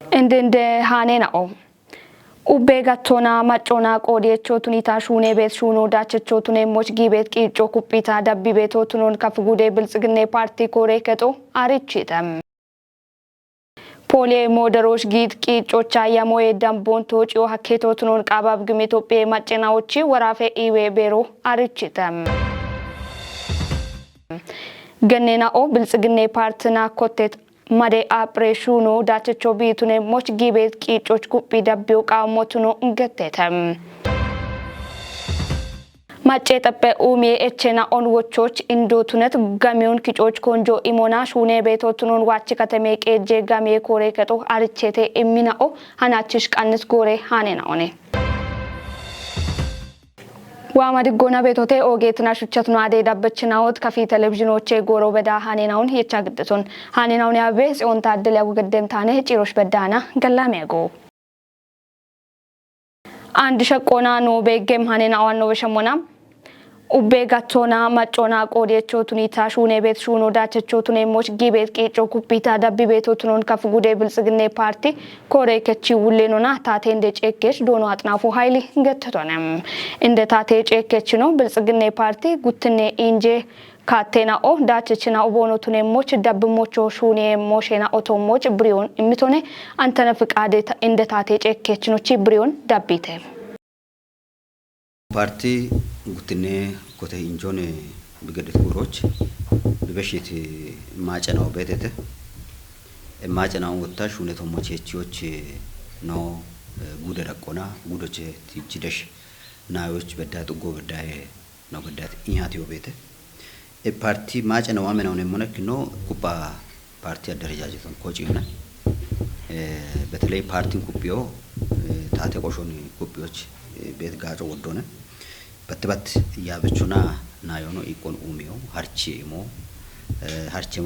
Indinde hanenao Ubbegatona machona qodiyechotuni taashune bet shuno dachechotune mochgi bet qicho kuppita dabbi betotunon kafgude bilጽግኔ parti kore keto arichitam Pole moderosh gid qichocha yamoye dambon tochiyo haketotunon qabab gimetope machenaochi warafe iwe bero arichitam Gannenao bilጽግኔ partina kotet Made apreshuno dachecho bitune mochgi bet qichoch kuppi dabbio qamotuno ngetetam Mache tappe umie echena on wochoch indotunet gamion kichoch konjo imona shune betotunon wachi katame qeje gamie kore keto arichete imminao hanachish qannis gore hanenaone Wamadi gona betote ogeetna shuchatno ade dabbachnaawot kafi televizhinoche goro beda hanenaun yechagdeton hanenaun yabe on taaddel yagu gedemtaane cirosh bedana galamego and shaqona no begem hanenawan no beshmona Ubbegatona machona qodiyechotuni taashune bet shuno dachechotune mochgi bet qicho kuppita dabbi betotunon kafgude bilጽግኔ parti kore kechi wulenona taate inde cekesh dono atnafu hayli ngettonem inde taate cekechi no bilጽግኔ parti gutne inje Katena o dachechina obonotune moch dabbi mocho shune moshena otomoch brion imitone antana fiqade inde taate cekechi no chi brion dabbite Parti gutne kote injone bigadet guroch bibeshit maachana betete maachana wotta shune tomoch echiyoch no gude rakona gudoche tichidesh nayoch bedat go bedaye no bedat inyati obete parti maachana wamena one monek no kupa parti adarajajeton kochiyona betelay parti kupiyo taate qoshoni kupioch bet gajo wodone batbat yabechuna nayono ikon umio harchemo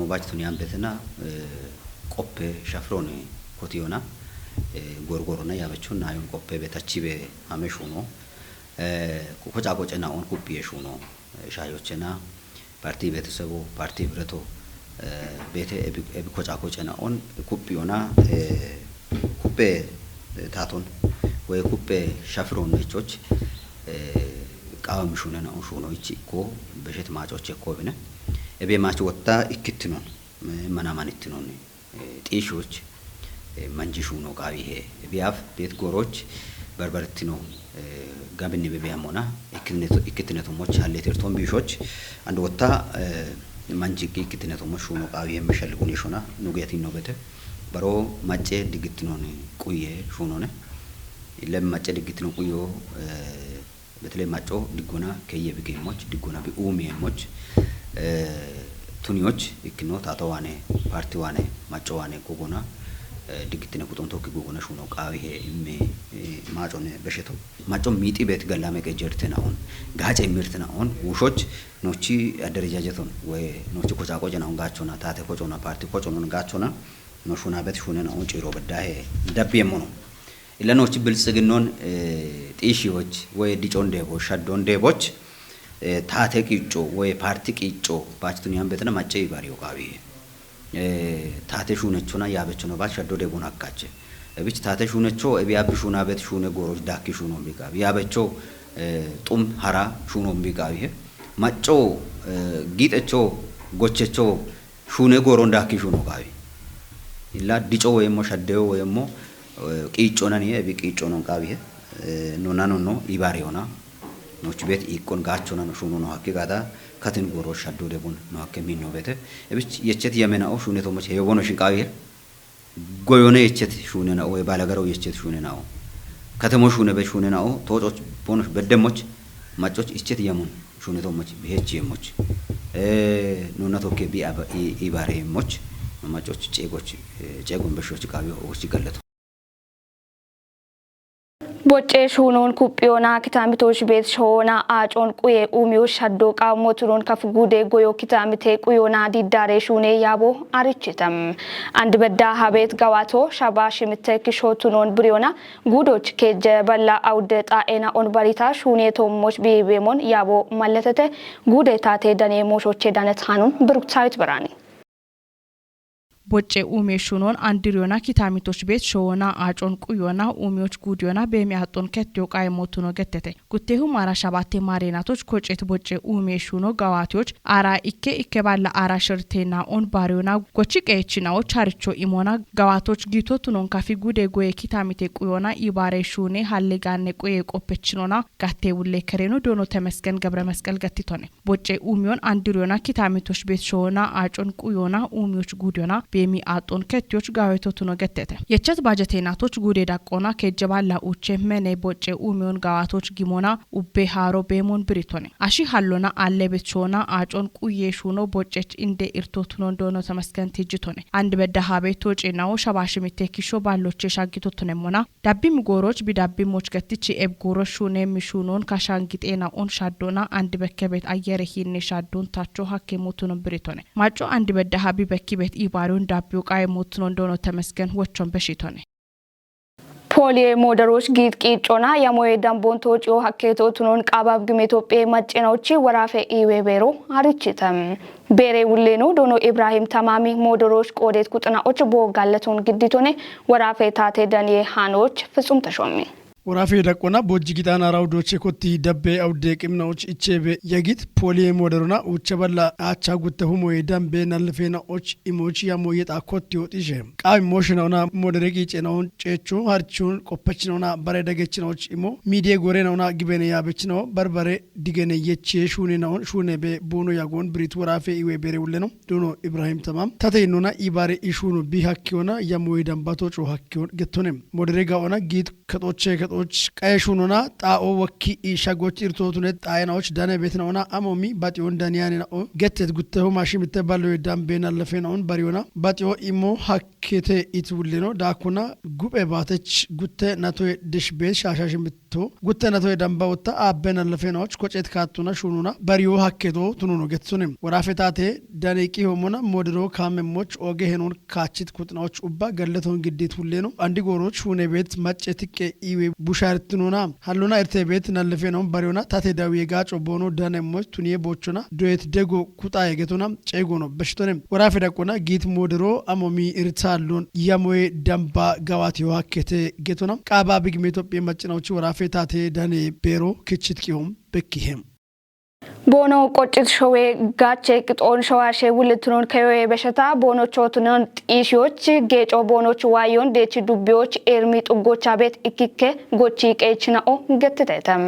bachton yambetena qoppe shafroni kotiyona gorgorona yabechuna nayon qoppe betachibe ameshuno kocha kochena on kupiye shuno shayochena parti betesebo parti breto bete ebi kocha kochena on kupiyona kuppe taton ወይ ኩፔ ሻፍሮን ነቾች ቃም ሹነና ሹኖ ይቺኮ በሸት ማጮች ኮብነ እቤ ማች ወጣ ይክትኖን መናማንትኖን ጤሾች መንጂሹ ነው ቃቢሄ ቢያፍ ቤት ጎሮች በርበርትኖ ጋብኒ በቢያሞና ይክትነቶሞች አለቴርቶን ቢሾች አንድ ወጣ መንጂቂ ይክትነቶሞች ሹኖ ቃቢሄ መሸልጉን ይሾና ኑገቲን ነው በተ በሮ ማጨ ድግትኖን ቁዬ ሹኖነ لما تجد نقولوا مثل ما جو دقونا كي بيجيموش دقونا بيوميموش تونيوش يكنو تاتوانه بارتوانه ما جوانه كوغونا دقت نقطون توكي كوغونا شو نوك آويه إمي ما جونه بشتو ما جو ميتي بيت قلامه كجرتنا هون قاعد يمرتنا هون وشوش نوشي الدرجة جتون ونوشي كوجا كوجا نون قاعدونا تاته كوجونا بارتي كوجونا نون قاعدونا نوشونا بيت شونا هون جيرو بداه دبيمونو إلا نوش بالسجنون تيشيوج وديجون ديبوش شادون ديبوش تاتك يجو وبارتك يجو باشتوني هم بتنا ما تجي باريو كابي تاتشونه شونا يابتشونه باش شادو ديبونا كاتش بيش تاتشونه شو أبي أبي شونا بيت شونه غوروش داكي شونه بيكابي يابتشو توم هرا شونه بيكابي ما تشو جيت تشو غوتشو شونه غورون داكي شونه كابي إلا ديجو ويمو شادو ويمو ቂጮናኒ ቢቂጮኖን ቃቢየ ኖናኖ ኢባሪዮና ኖች ቤት ኢኮን ጋቾና ነው ሹኖ ነው ሀቂቃታ ከትን ጎሮ ሻዶ ደቡን ነው ሀከሚኖ ቤተ እብች የቸት የመናው ሹኔቶ መቼ የቦኖ ሽንቃቢየ ጎዮነ የቸት ሹኔና ወይ ባላገረው የቸት ሹኔናው ከተሞ ሹኔ በሹኔናው ተወጮች ቦኖች በደሞች ማጮች እቸት የሙን ሹኔቶ መቼ በሄች የሞች ኖናቶኬ ቢአባ ኢባሪየሞች ማጮች ጨጎን በሾች ቃቢዮ ወጭ ገለቱ Boche shunon kupiona kitamitosh bet shona achon kuye umio shaddo qamotunon kafgude goyo kitamite kuyona didare shune yabo arichitam and bedda habet gawato shabash mitte kishotunon briona gudoch keje balla aude taena on barita shune tomoch bibemon yabo maletete gude tate dane moshoche danet hanun bruktayt barani ቦጬ ኡሜ ሹኖን አንድሪዮና ኪታሚቶች ቤት ሾወና አጮን ቁዮና ኡሜዎች ጉዲዮና በሚያጦን ከትዮ ቃይሞቱ ነው ገተተ ጉቴሁ ማራ ሻባቴ ማሬናቶች ኮጬት ቦጬ ኡሜ ሹኖ ጋዋቲዎች አራ ኢኬ ባላ አራ ሽርቴና ኦን ባሪዮና ጎቺ ቀይችናዎች አርቾ ኢሞና ጋዋቶች ጊቶቱ ኖን ካፊ ጉዴ ጎዬ ኪታሚቴ ቁዮና ኢባሬ ሹኔ ሀሌጋኔ ቆዬ ቆፔችኖና ጋቴ ውሌ ከሬኖ ዶኖ ተመስገን ገብረ መስቀል ገቲቶነ ቦጬ ኡሚዮን አንድሪዮና ኪታሚቶች ቤት ሾወና አጮን ቁዮና ኡሚዎች ጉዲዮና በሚ አጦን ከትዮች ጋዌቶቱ ነው ገተተ የቸት ባጀቴናቶች ጉዴ ዳቆና ከጀባላ ኡቼ መኔ ቦጬ ኡሚዮን ጋዋቶች ጊሞና ኡቤ ሃሮ በሞን ብሪቶነ አሺ ሀሎና አለ ቤት ሾወና አጮን ቁዬ ሹኖ ቦጬች እንደ ኢርቶቱ ነው ዶኖ ተመስገን ትጅቶነ አንድ በዳሃ ቤት ወጪናው ሸባሽሚቴ ኪሾ ባሎች ሻጊቶቱ ነሞና ዳቢም ጎሮች ቢዳቢሞች ገትቺ ኤብ ጎሮሽ ሹኔ ሚሹኖን ካሻንጊጤና ኦን ሻዶና አንድ በከቤት አየረ ሂኔ ሻዶን ታቾ ሀኬሞቱ ነው ብሪቶነ ማጮ አንድ በዳሃ ቢበኪ ቤት ኢባሪውን ዳቢው ቃይ ሞቱ ነው ዶኖ ተመስገን ወቾን በሽቶነ ፖሊ ሞደሮች ጊጥቂጮና የሞየ ዳምቦን ተወጪው ሀኬቶ ቱኖን ቃባብ ግም ኢትዮጵያ ማጨናውጪ ወራፈ ኢዌቤሮ አርቺተም ቤሬ ውሌኖ ዶኖ ኢብራሂም ተማሚ ሞደሮች ቆዴት ቁጥናዎች ቦጋለቶን ግዲቶኔ ወራፈ ታቴ ዳንዬ ሃኖች ፍጹም ተሾሚ ወራፌ ደቆና ቦጅጊታና ራውዶቼ ኮቲ ደቤ አውዴ ቅምናዎች ኢቼቤ የጊት ፖሊ ሞደሩና ውቸበላ አቻ ጉተሁሞ የደምቤ ነልፌና ኦች ኢሞች ያሞየጣ ኮቲ ወጥሽ ቃይ ሞሽናውና ሞደረቂ ጨናውን ጨቹ harchuun qophachinoona bare dagechinoch imo midie gorenauna gibene yabechino barbare digene yeche shunenaon shunebe bono yagon brit warafe iwe bere uleno dono Ibrahim tamam tateinona ibare ishunu bi hakkiona yamoydan batocho hakkion getonem moderega ona git katoche katoch qayshunona taao wakki ishagoch irtotunet aynaoch dane betnaona amomi bation daniyanena o getet gutteho mashimite ballo dambena lefenaon bariona batio imo hakkete ituleno dakuna gube batech gutte nato dishbe shashashimito gutte nato dambawta abena lefenaoch kochet katuna shununa bario hakketo tununo getsunem warafetate daneki homona modero kamemoch ogehenon kachit kutnaoch ubba galleton giddit hulleno andi goroch shune bet macetike iwe bushartununa haluna ertebet nalefenon bariona tate dawiye gacho bono danemoch tuniye bochona doet dego kutaye getona cegono beshtonem warafedakona git modero amomi irtalon yamoy damba gawati hakkete getona qaba big metopie macinaochi warafetate dane pero kichitkiom bekihem ቦኖ ቆጭት ሾዌ ጋቼ ቅጦን ሸዋሼ ውልትኖን ከዮዬ በሸታ ቦኖቾቱን ጢሺዎች ጌጮ ቦኖች ዋዮን ዴቺ ዱቢዎች ኤርሚ ጥጎቻ ቤት ኢኪኬ ጎቺ ቀይችናኦ ገትተተም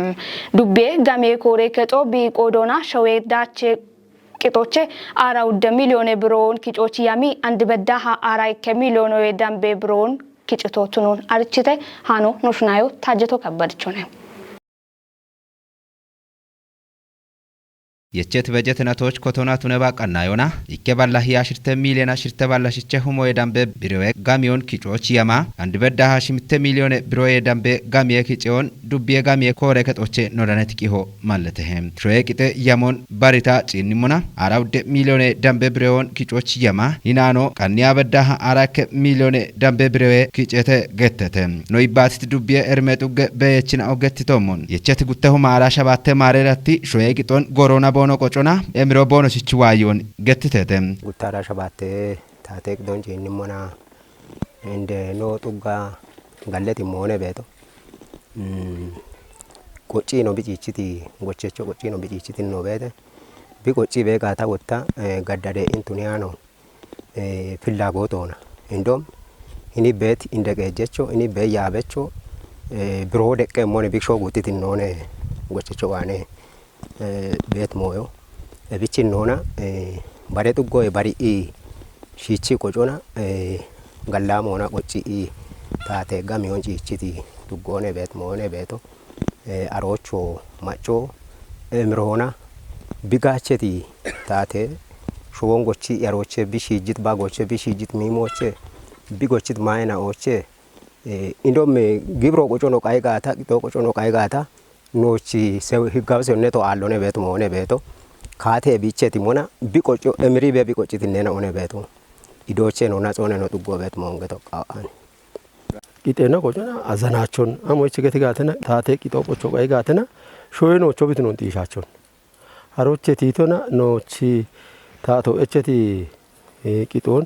ዱቤ ጋሜ ኮሬ ከጦ ቢቆዶና ሾዌ ዳቼ ቅጦቼ አራው ሚሊዮን ብሮን ኪጮች ያሚ አንድ በዳሃ አራይ ከሚሊዮን የዳምቤ ብሮን ኪጭቶቱን አርችተ ሃኖ ኖሽናዮ ታጀቶ ከበድቾነ የቸት በጀት ነቶች ኮቶናቱ ነባቀና ዮና ይከባላ ያሽርተ ሚሊዮን አሽርተ ባላሽቸ ሁሞ የዳምበ ብሮዬ ጋሚዮን ኪጮች ያማ አንድ በዳሃ ሽምተ ሚሊዮን ብሮዬ ዳምበ ጋሚየ ኪጮን ዱቢየ ጋሚየ ኮሬ ከጦቼ ኖዳነት ቂሆ ማለተህም ትሮዬ ቂጤ ያሞን ባሪታ ጪኒሙና አራው ሚሊዮን ዳምበ ብሮዬን ኪጮች ያማ ይናኖ ቀንያ በዳሃ አራከ ሚሊዮን ዳምበ ብሮዬ ኪጨተ ገተተ ኖይባት ዱቢየ እርመጡገ በየችና ኦገትቶሞን የቸት ጉተሁ ማራሻ ባተ ማረራቲ ሾዬ ቂጦን ጎሮና bono kochona emiro bono sichuwayon gettete gutara shabate tatek donje nimona ende no tuga galleti mone beto kochi no bichichiti gochecho kochi no bichichiti no bete bi kochi be gata wotta gaddade intuniano filla gotona indom ini bet indege jecho ini be yabecho bro dekke mone biksho gutitin none gochecho wane bet moyo bichin nona bare tu goy bari e shichi kochona galla mona kochi e tate gamion chichiti tu gone bet mone beto arocho macho mrona bigacheti tate showon gochi aroche bishijit bagoche bishijit mimoche bigochit maena oche indome gibro kochono kaigata kito kochono kaigata nochi se higawse neto allone beto mone beto kate bicheti mona bikocho emri be bikochiti nena one beto idoche no natsone no tugo bet mongeto qaani kitena kochona azanachon amochi getigatena tate kito kocho qaygatena shoyeno chobitno tishachon haroche titona nochi tato echeti kiton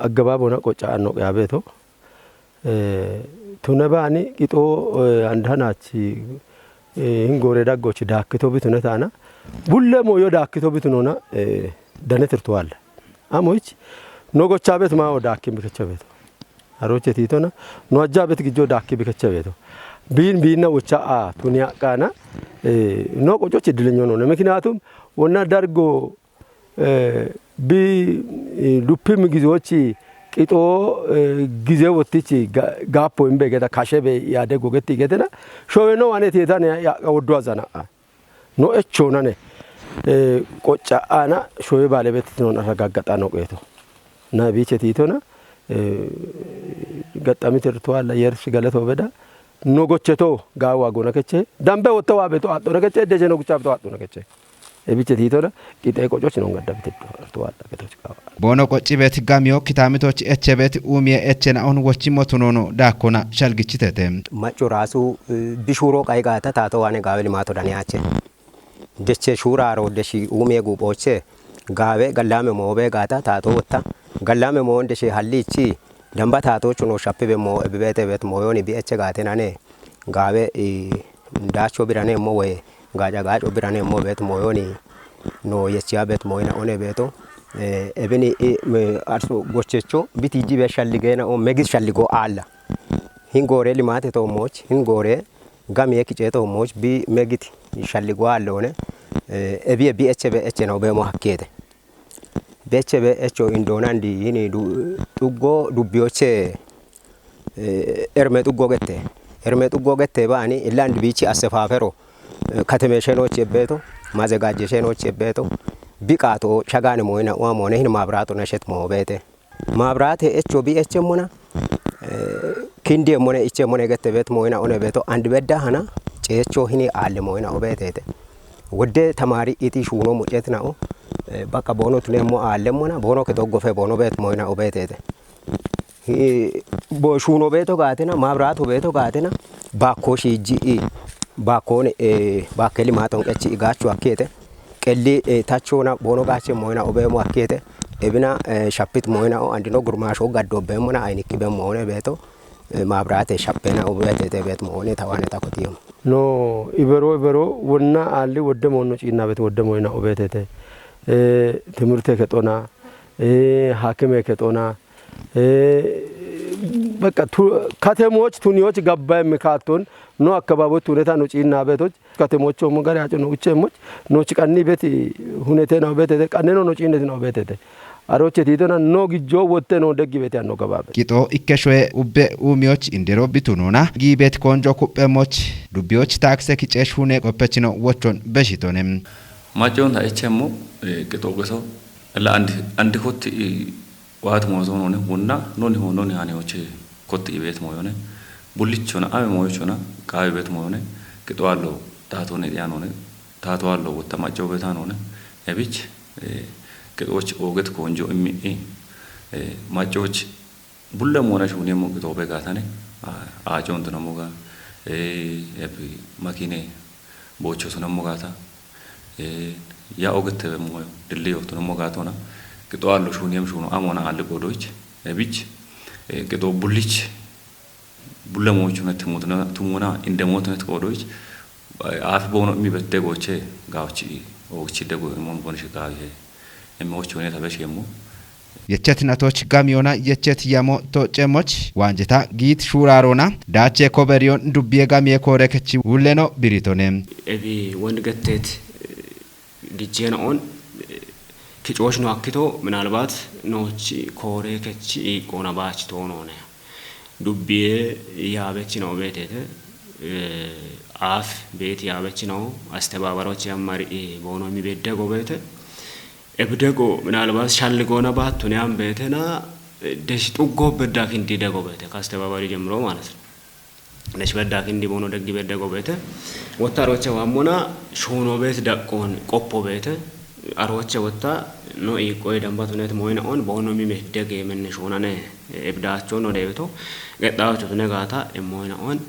aggabaabona qoca'annoo qiyaabeeto tunabaani qixoo andhanaachi hingooree daggochi daakkitoo bitune taana bulle mooyoo daakkitoo bitunoona dane tirtuwaalla amoich no gochaabeet maa daakkin bikachabeeto aroche tiitona no ajjaabeet gijjoo daakki bikachabeeto biinna wuchaa tuniyaa qaana no qocochi dilenyono ምክንያቱም ወና ዳርጎ ቢ ዱፕም ጊዜዎች ቂጦ ጊዜ ወጥቺ ጋፖ እምበገዳ ካሸበ ያደጎ ገቲ ገደና ሾዌኖ አኔት የታን ያወዱ አዛና ኖ እቾናኔ ቆጫ አና ሾዌ ባለቤት ነው አረጋጋጣ ነው ቆይቶ ና ቢቸ ቲቶና ገጣሚ ትርቷል የርስ ገለቶ በዳ ኖጎቸቶ ጋዋ ጎነከቸ ዳምበ ወተዋ ቤቶ አጦ ነከቸ ደጀ ነው ጉቻ ቤቶ አጦ ነከቸ እቢቸ ቲቶና ቂጤ ቆጮች ነው ገዳብት ትርቷል ገቶች ጋዋ ቦኖ ቆጪ ቤት ጋሚዮ ኪታሚቶች ኤቸ ቤት ኡሚየ ኤቸና አሁን ወቺ ሞቱኖ ዳኮና ሸልግችተተ ማጮ ራሱ ቢሹሮ ቃይጋታ ታተዋኔ ጋበል ማቶ ዳኒያቸ ደቸ ሹራሮ ደሺ ኡሚየ ጉቦቸ ጋበ ገላሜ ሞበ ጋታ ታቶ ወታ ገላሜ ሞ እንደሺ ሀሊቺ ደምባ ታቶቹ ነው ሻፕበ ሞ በቤተ ቤት ሞዮኒ ቢኤቸ ጋቴናኔ ጋበ ዳቾ ቢራኔ ሞ ወይ ጋጃ ጋጮ ቢራኔ ሞ ቤት ሞዮኒ ኖ የቺያ ቤት ሞይና ኦኔ ቤቶ ኤብኒ አርሶ ጎቸቾ ቢቲጂ በሻልገና ኦ መግዝ ሻልጎ አላ ሂንጎሬ ሊማቴ ቶሞች ሂንጎሬ ጋም የኪጨ ቶሞች ቢ መግት ሻልጎ አለሆነ ኤቢ ቢኤቸ በኤቸ ነው በሞ ሀኬተ beche be echo indonandi yini tuggo dubbiyoche erme tuggo gette baani iland bichi asefafero katemeshenoch yebeto mazegajeshenoch yebeto biqato shagane moyna wa mone hin mabrato nashet mo bete mabrate echo bi eche mona kindi mone iche mone gette bet moyna one beto and bedda hana cecho hini alle moyna obetete wode tamari iti shuno mucetna o baka bono tunemo alemona bono ke doggo fe bono bet moyna obetete bo shuno beto gatena mabrato beto gatena bakko shiji bakkone bakkeli maton qechi igachu akete qelli tachona bono gache moyna obemo akete ebina shapit moyna o andino gurmasho gaddo bemona ayniki be moone beto mabrate shapena obetete bet moone tawane takotiyo no ibero wonna ali wode mono ciina bet wode moyna obetete ትምርቴ ከጦና ሐኪሜ ከጦና በቃ ከተሞች ቱኒዎች ገባይ ምካቶን ነው አካባቢው ሁኔታ ነው ጪና ቤቶች ከተሞቹ ሙጋር ያጭ ነው እቸሞች ነው ጭቀኒ ቤት ሁኔታ ነው ቤት ቀነ ነው ጪነት ነው ቤት አሮቼ ቲቶና ነው ግጆ ወተ ነው ደግ ቤት ያለው ገባበ ቂጦ ኢከሾ ኡቤ ኡሚዎች እንዲሮ ቢቱኑና ጊቤት ኮንጆ ኩጴሞች ዱቢዎች ታክሰ ኪጨሽ ሁኔ ቆፐች ነው ወቾን በሽቶንም ማጆን ታይቸሞ ቅጦገሶ ለአንድ ኮት ዋት ሞዞን ሆነ ሁና ኖን ሆኖ ያኔዎች ኮት ቤት ሞዮነ ቡልቾና አይ ሞዮቾና ቃይ ቤት ሞዮነ ቅጦአሎ ታቶነ ያኖነ ታቶአሎ ወተማጆ ቤታን ሆነ እብች ቅጦች ኦገት ኮንጆ እሚ ማጆች ቡለ ሞናሽ ሁኔሞ ቅጦ በጋታነ አጆን ተነሞጋ ማኪኔ ቦቾ ተነሞጋታ ያ ኦገት ሞዮ ድልዮ ተነሞጋቶና ቅጦአሎ ሹኒም ሹኑ አሞና አለ ጎዶች እብች ቅጦ ቡልች ቡለሞቹ ነትሙትና ቱሙና እንደሞትነት ጎዶች አፍ ቦኖ የሚበደጎቼ ጋውቺ ኦግቺ ደጎ ሞን ቦንሽ ጋይ እሞቹ ሁኔታ በሽየሙ የቸትነቶች ጋሚዮና የቸት ያሞ ቶጨሞች ዋንጀታ ጊት ሹራሮና ዳቼ ኮበሪዮን ዱቢየ ጋሚየ ኮረከቺ ውለኖ ቢሪቶኔ እቢ ወንገቴት ዲጄና ኦን ኪጮሽ ነው አክቶ ምናልባት ኖች ኮሬ ከቺ ቆና ባች ቶኖ ነው ዱቢየ ያበች ነው ቤቴተ አፍ ቤት ያበች ነው አስተባባሮች ያማሪ ቦኖ የሚበደጎ ቤተ እብደጎ ምናልባት ሻልጎና ባቱኛም ቤተና ደሽ ጡጎ በዳክ እንዲ ደጎ ቤተ ካስተባባሪ ጀምሮ ማለት ነው ነሽ በዳክ እንዲ ቦኖ ደግ በደጎ ቤተ ወታሮች ዋሞና ሾኖ ቤት ዳቆን ቆፖ ቤተ አሮች ወታ ነው ይቆይ ደምባቱነት ሞይና ኦን ቦኖ የሚመደግ የምን ሾናነ እብዳቸው ነው ደብቶ ገጣዎች ተነጋታ ሞይና ኦን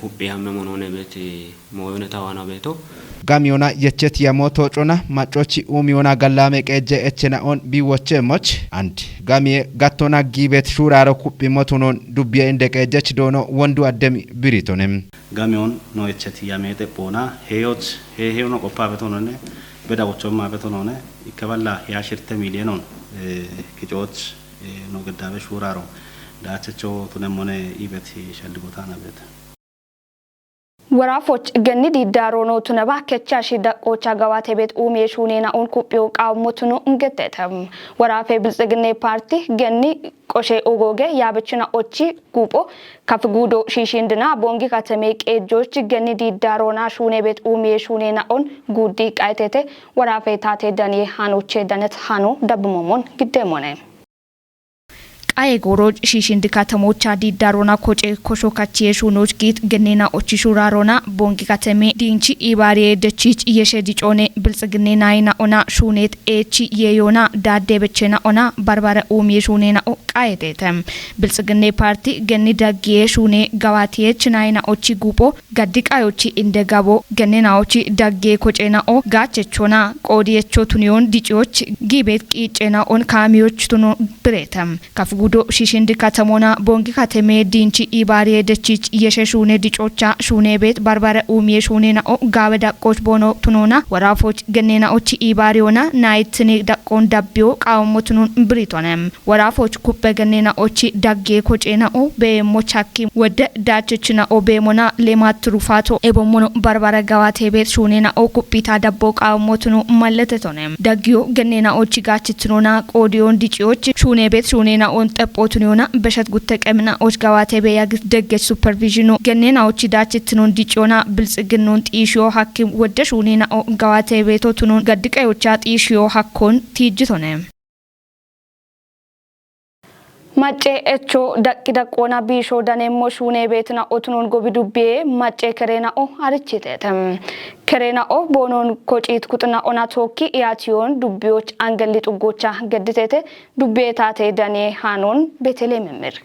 kubbee hamma monoone beeti mooyone tawana beeto gamiona yechet yamo tocona macochi umiona gallame qeje echena on biwoche moch and gamie gattona gibet shuraro kubbi motunon dubbiye inde qejech dono wondu addemi biritonem gamion no yechet yamete pona heyot heyono qoppa betonone beda wochoma betonone ikaballa ya 10 milዮን kijoch no gadabe shuraro dachecho tunemone ibet shalgotana bet ወራፎች ገኒ ዲዳሮ ነው ተነባ ከቻሽ ደቆቻ ጋዋቴ ቤት ኡሜሹኔና ኦን ኩጲው ቃውሙቱኑ እንገተተም ወራፌ ብልጽግና ፓርቲ ገኒ ቆሼ ኦጎጌ ያበችና ኦቺ ጉጶ ከፍጉዶ ሺሺንድና ቦንጊ ከተሜ ቄጆች ገኒ ዲዳሮና ሹኔ ቤት ኡሜሹኔና ኦን ጉዲ ቃይቴቴ ወራፌ ታቴ ደኒ ሃኖቼ ደነት ሃኖ ደብሞሞን ግደሞነ አይ ጎሮጅ ሺሺንድ ከተሞቻ ዲዳሮና ኮጬ ኮሾካቺ የሹኖች ጊት ገኔና ኦቺሹራሮና ቦንጊ ከተሜ ዲንቺ ኢባሪ ደቺች የሸዲጮኔ ብልጽግኔና አይና ኦና ሹኔት ኤቺ የዮና ዳዴ በቸና ኦና ባርባራ ኡም የሹኔና ኦ ቃይቴተም ብልጽግኔ ፓርቲ ገኒ ዳጌ ሹኔ ጋዋቲች ናይና ኦቺ ጉጶ ጋዲቃዮቺ እንደጋቦ ገኔናዎቺ ዳጌ ኮጬና ኦ ጋቸቾና ቆዲየቾ ቱኒዮን ዲጪዎች ጊቤት ቂጬና ኦን ካሚዎች ቱኖ ብሬተም ካፍ ጉዶ ሺሺንድ ከተሞና ቦንጊ ከተሜ ዲንቺ ኢባሪ ደቺች የሸሹኔ ዲጮቻ ሹኔ ቤት ባርባራ ኡም የሹኔና ኦ ጋበዳ ቆች ቦኖ ቱኖና ወራፎች ገኔና ኦቺ ኢባሪዮና ናይትኔ ዳቆን ዳቢዮ ቃውሞቱን ብሪቶነም ወራፎች ኩበ ገኔና ኦቺ ዳጌ ኮጬና ኦ በሞቻኪ ወደ ዳችችና ኦ በሞና ለማትሩፋቶ ኤቦሞኖ ባርባራ ጋዋቴ ቤት ሹኔና ኦ ኩፒታ ዳቦ ቃውሞቱን ማለተቶነም ዳጊዮ ገኔና ኦቺ ጋችትኖና ቆዲዮን ዲጪዎች ሹኔ ቤት ሹኔና ኦን ጠጶቱኒዮና በሸት ጉተቀምና ኦች ጋዋቴ በያግት ደገች ሱፐርቪዥኑ ገኔናዎች ዳችትኖን ዲጮና ብልጽግኖን ጢሽዮ ሐኪም ወደሽ ኡኔና ኦ ጋዋቴ ቤቶቱኖን ገድቀዮቻ ጢሽዮ ሐኮን ቲጅቶነ ማጬ እቾ ዳቂ ዳቆና ቢሾ ዳኔሞ ሹኔ ቤትና ኦቱኖን ጎቢዱቤ ማጬ ከሬና ኦ አርቺቴተም ከሬና ኦ ቦኖን ኮጪት ኩጥና ኦና ቶኪ ያቲዮን ዱቢዎች አንገሊ ጥጎቻ ገድቴቴ ዱቤታቴ ዳኔ ሃኖን ቤተልሔም ምር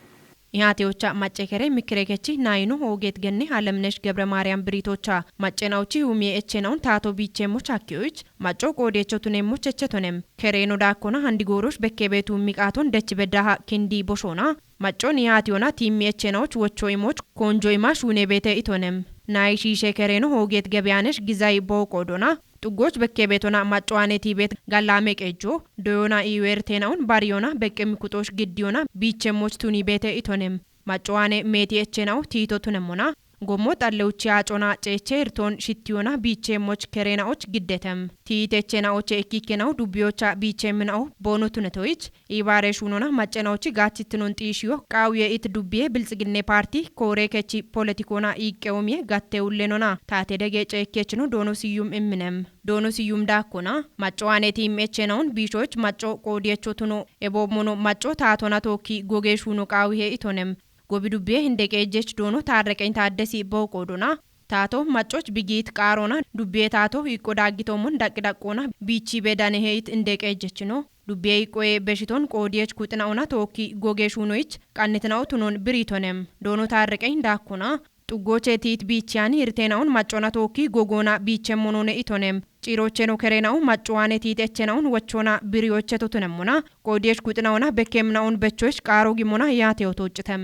ያቴዎቻ ማጨከሬ ምክሬከቺ ናይኑ ሆጌት ገኔ አለምነሽ ገብረ ማርያም ብሪቶቻ ማጨናውቺ ሁሚ ኤቸናውን ታቶ ቢቼሞች አኪዮች ማጮ ቆዴቾ ቱኔሞች እቸቶነም ከሬኖ ዳኮና አንዲ ጎሮሽ በከቤቱ ሚቃቶን ደች በዳሃ ኪንዲ ቦሾና ማጮን ያቲዮና ቲሚ ኤቸናዎች ወቾይሞች ኮንጆይማሽ ሁኔ ቤተ ኢቶነም ናይሺ ሸከሬኖ ሆጌት ገቢያነሽ ጊዛይ ቦቆዶና ጥጎች በከቤቶና ማጫዋኔቲ ቤት ጋላሜ ቀጆ ዶዮና ኢዌርቴናውን ባሪዮና በቀሚ ኩጦሽ ግዲዮና ቢቸሞች ቱኒ ቤተ ኢቶነም ማጫዋኔ ሜቲ ኤቸናው ቲቶ ቱነሞና ጎሞ ጣለውቺ አጮና ጨቼርቶን ሽቲዮና ቢቸሞች ከሬናዎች ግደተም ቲቴቸናዎች ኤኪከናው ዱቢዮቻ ቢቸምናው ቦኖቱነቶች ኢባሬሹኖና ማጨናዎች ጋቲትኖን ጢሽዮ ቃውየ ኢት ዱቢዬ ብልጽግኔ ፓርቲ ኮሬከቺ ፖለቲኮና ኢቀውሚየ ጋቴውሌኖና ታቴ ደገ ጨኬችኑ ዶኖ ሲዩም እምነም ዶኖ ሲዩም ዳኮና ማጫዋኔቲ ሜቸናውን ቢሾች ማጮ ቆዲየቾ ቱኖ ኤቦሞኖ ማጮ ታቶና ቶኪ ጎጌሹኑ ቃውየ ኢቶነም ጎቢዱቤ እንደቀጀች ዶኖ ታረቀኝ ታደሲ ቦቆዶና ታቶ ማጮች ቢጊት ቃሮና ዱቤ ታቶ ይቆዳጊቶሙን ዳቅዳቆና ቢቺ በዳኔ ሄይት እንደቀጀች ነው ዱቤ ቆዬ በሽቶን ቆዲየች ኩጥናውና ቶኪ ጎጌሹኖች ቃንትናው ቱኖን ብሪቶነም ዶኖ ታረቀኝ ዳኮና ጥጎቼ ቲት ቢቻኒ ይርቴናውን ማጮና ቶኪ ጎጎና ቢቸሞኖነ ኢቶነም ጭሮቼኖ ከሬናው ማጮዋኔ ቲቴቸናውን ወቾና ብሪዮቼ ቶቱነሙና ቆዲየች ኩጥናውና በከምናውን በቾች ቃሮ ጊሞና ያቴው ተውጭተም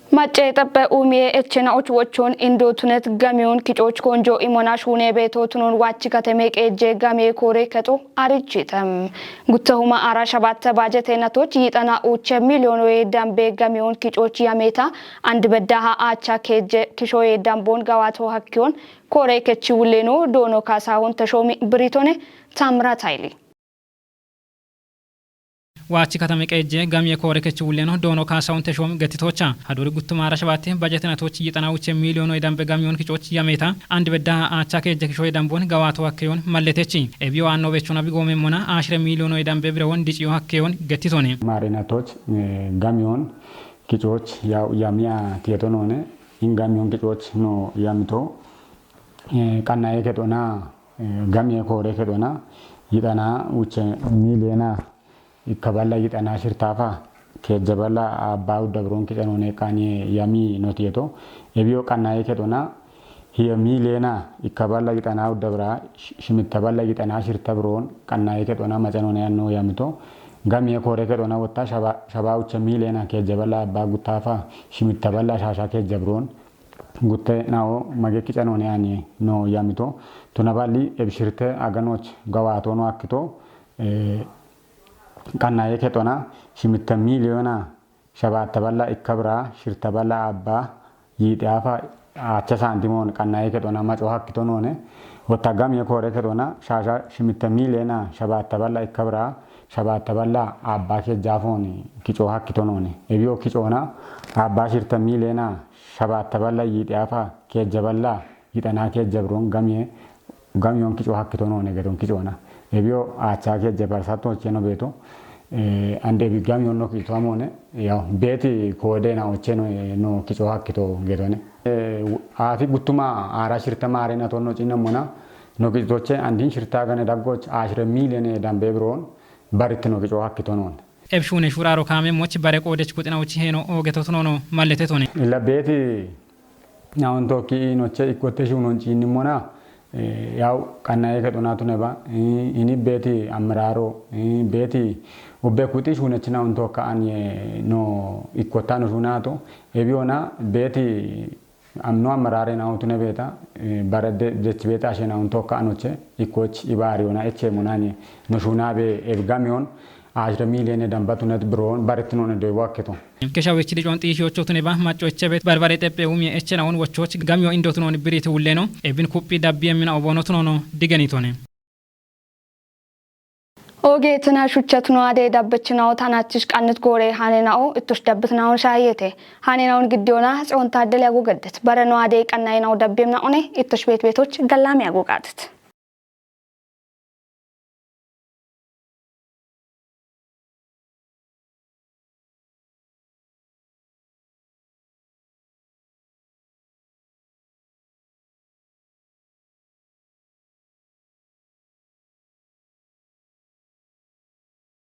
ማጬ ጠበ ኡሜ ኤቸናዎች ወቾን ኢንዶቱነት ጋሚዮን ኪጮች ኮንጆ ኢሞና ሹኔ ቤቶቱኖን ዋቺ ከተሜ ቀጄ ጋሜ ኮሬ ከጡ አርጂተም ጉተሁማ አራ ሸባተ ባጀቴነቶች ይጠና ኡቸ ሚሊዮን ወይ ዳምቤ ጋሚዮን ኪጮች ያሜታ አንድ በዳሃ አቻ ከጄ ኪሾዬ ዳምቦን ጋዋቶ ሐኪዮን ኮሬ ከቺ ውሌኖ ዶኖ ካሳሁን ተሾሚ ብሪቶኔ ታምራት ኃይሌ ዋቺ ከተሜ ቀጄ ጋሚየ ኮሬከች ውሌኖ ዶኖ ካሳውን ተሾም ገቲቶቻ ሀዶሪ ጉቱማራ ሸባቴ ባጀትናቶች ይጠናውች ሚሊዮን ወይ ዳምበ ጋሚዮን ኪጮች ያሜታ አንድ በዳ አቻ ከጀ ኪሾይ ዳምቦን ጋዋቶ ሀከዮን ማለቴቺ ኤቢዮ አኖ ቤቾና ቢጎሜሞና 10 ሚሊዮን ወይ ዳምበ ብረወን ዲጪዮ ሀከዮን ገቲቶኔ ማሪናቶች ጋሚዮን ኪጮች ያው ያሚያ ቲየቶኖነ ኢንጋሚዮን ኪጮች ኖ ያምቶ ቀናዬ ከዶና ጋሚየ ኮሬ ከዶና ይጠና ውቸ ሚሊዮና ይከባላ ይጠና ሽርታፋ keejjabala abbaa dabroon kicanone qaanii yamii notiyeto ebiyo qannaa'ee kedhona hiya miileena ikkabala gixanaa dabraa shimittabala gixanaa shirtabroon qannaa'ee kedhona macanone annoo yamito gamee kooree kedhona watta shabaa ucha miileena keejjabala abbaa guttaafa shimittabala shaashaa keejjabroon gutte nao mage kicanone ani no yamito tunaballi ebshirte aganoch gawaatono akkito qannaa'ee kedhona shimitta miiliyoona shabaatabala ikkabraa shirtabala abbaa yiidhaafa acha saantimoon qannaa'ee kedhona macoo hakkitonoone watta gamee kooree kedhona shaashaa shimitta miiliyoona shabaatabala ikkabraa shabaatabala abbaa keejjaafoon kicoo hakkitonoone ebiyoo kicoona abbaa shirta miiliyoona shabaatabala yiidhaafa keejjabala yidhanaa keejjabroon gameeyoon kicoo hakkitonoone gedon kicoona ebiyoo achaa keejjabarsaatto hojjeno beeto ande bigami onno kito amone ya beti kode na ocheno no kicho hakito gedone afi gutuma ara shirta mare na tonno cinna mona no kitoche andin shirta gane daggoch 10 million dambe bron barit no kicho hakito non ebshune shuraro kame moch bare kodech kutina uchi heno ogeto tono mallete toni illa beti na on toki no che ikote shunon cinni mona yaw qannaa'ee kedhonaa tuneba ini beti amraro beti obbe kuti shunachina on tokka anye no ikotano shunato ebiona beti amno amrare na utune beta barade dechbeta ashena on tokka anoche ikoch ibariona eche monani no shunabe ebgamion 10 million dambatunet bron baritno ne do waketo ከሻዊች ልጆን ጢሾቹ ትነባ ማጮች ቤት በርበሬ ጠጴው የእቸናውን ወቾች ጋሚዮ እንዶትኖን ብሪት ውሌ ነው ኤብን ኩፒ ዳቢ የሚና ኦቦኖትኖ ነው ዲገኒቶኔ ኦጌትና ሹቸትኖ አደ ዳበችናው ታናችሽ ቃንት ጎሬ ሃኔናው እቶሽ ዳብትናው ሻየቴ ሃኔናውን ግዲዮና ጽዮን ታደል ያጎገደት በረኖ አደ ቀናይናው ዳቤምና ኦኔ እቶሽ ቤቶች ገላም ያጎጋትት